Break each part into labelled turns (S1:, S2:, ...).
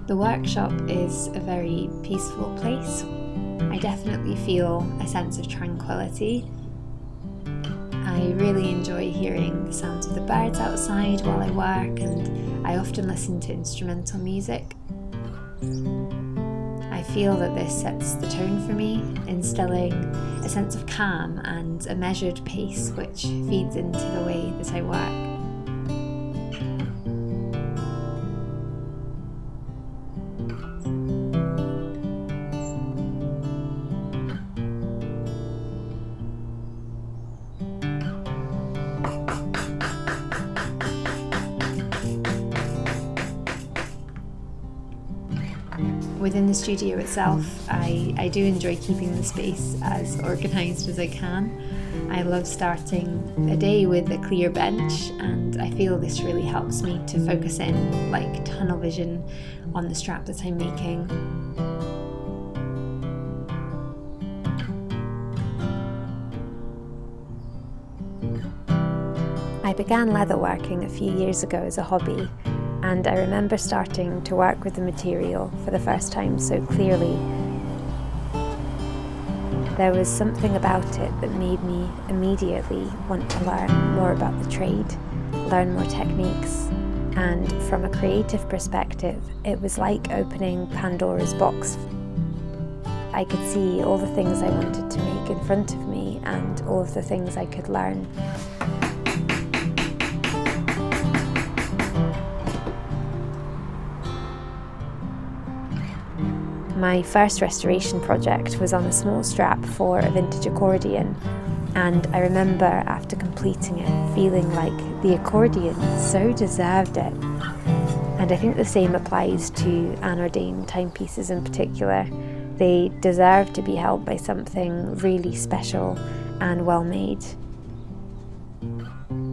S1: The workshop is a very peaceful place. I definitely feel a sense of tranquility. I really enjoy hearing the sounds of the birds outside while I work, and I often listen to instrumental music. I feel that this sets the tone for me, instilling a sense of calm and a measured pace which feeds into the way that I work. Within the studio itself, I do enjoy keeping the space as organised as I can. I love starting a day with a clear bench, and I feel this really helps me to focus in like tunnel vision on the strap that I'm making. I began leatherworking a few years ago as a hobby, and I remember starting to work with the material for the first time so clearly. There was something about it that made me immediately want to learn more about the trade, learn more techniques, and from a creative perspective, it was like opening Pandora's box. I could see all the things I wanted to make in front of me and all of the things I could learn. My first restoration project was on a small strap for a vintage accordion, and I remember after completing it feeling like the accordion so deserved it. And I think the same applies to anOrdain timepieces in particular. They deserve to be held by something really special and well made.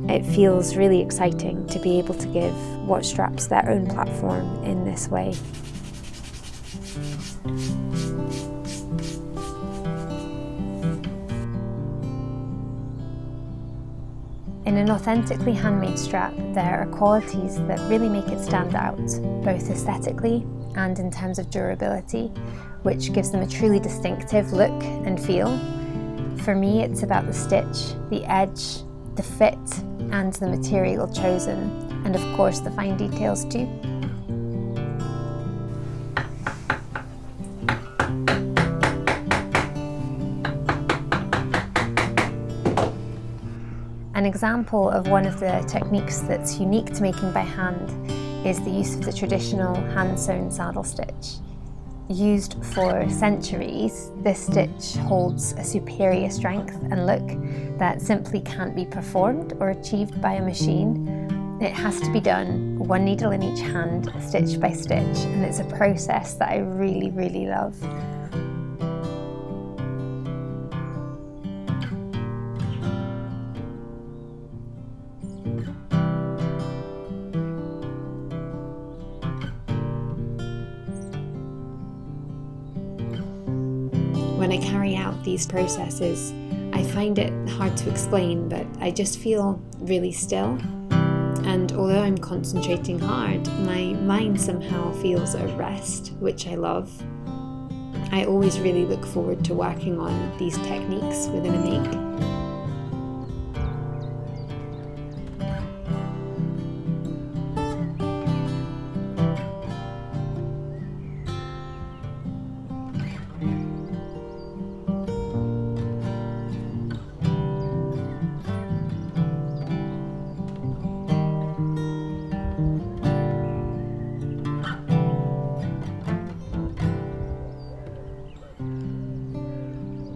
S1: It feels really exciting to be able to give watch straps their own platform in this way. In an authentically handmade strap, there are qualities that really make it stand out, both aesthetically and in terms of durability, which gives them a truly distinctive look and feel. For me, it's about the stitch, the edge, the fit, and the material chosen, and of course the fine details too. An example of one of the techniques that's unique to making by hand is the use of the traditional hand-sewn saddle stitch. Used for centuries, this stitch holds a superior strength and look that simply can't be performed or achieved by a machine. It has to be done one needle in each hand, stitch by stitch, and it's a process that I really, really love. When I carry out these processes, I find it hard to explain, but I just feel really still. And although I'm concentrating hard, my mind somehow feels at rest, which I love. I always really look forward to working on these techniques within a make.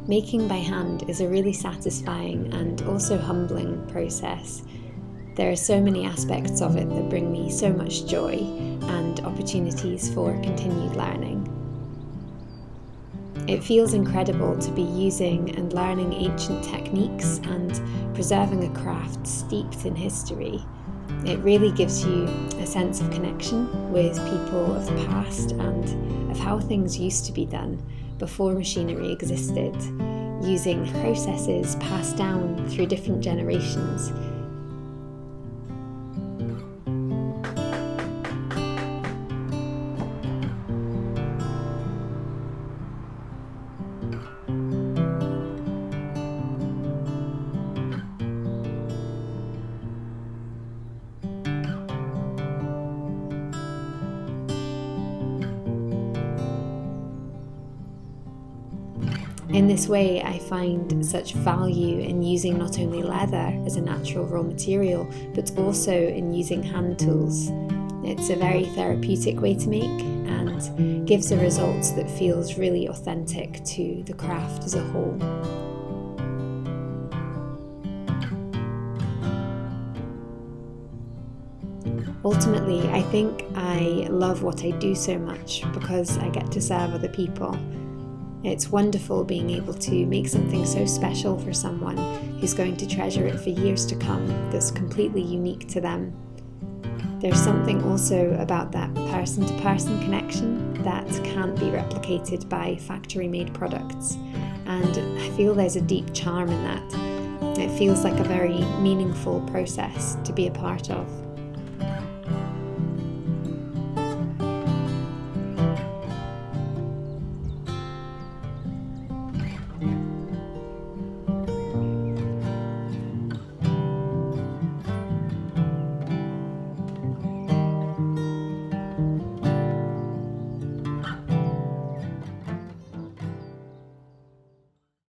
S1: Making by hand is a really satisfying and also humbling process. There are so many aspects of it that bring me so much joy and opportunities for continued learning. It feels incredible to be using and learning ancient techniques and preserving a craft steeped in history. It really gives you a sense of connection with people of the past and of how things used to be done before machinery existed, using processes passed down through different generations. In this way, I find such value in using not only leather as a natural raw material, but also in using hand tools. It's a very therapeutic way to make and gives a result that feels really authentic to the craft as a whole. Ultimately, I think I love what I do so much because I get to serve other people. It's wonderful being able to make something so special for someone who's going to treasure it for years to come, that's completely unique to them. There's something also about that person-to-person connection that can't be replicated by factory-made products, and I feel there's a deep charm in that. It feels like a very meaningful process to be a part of.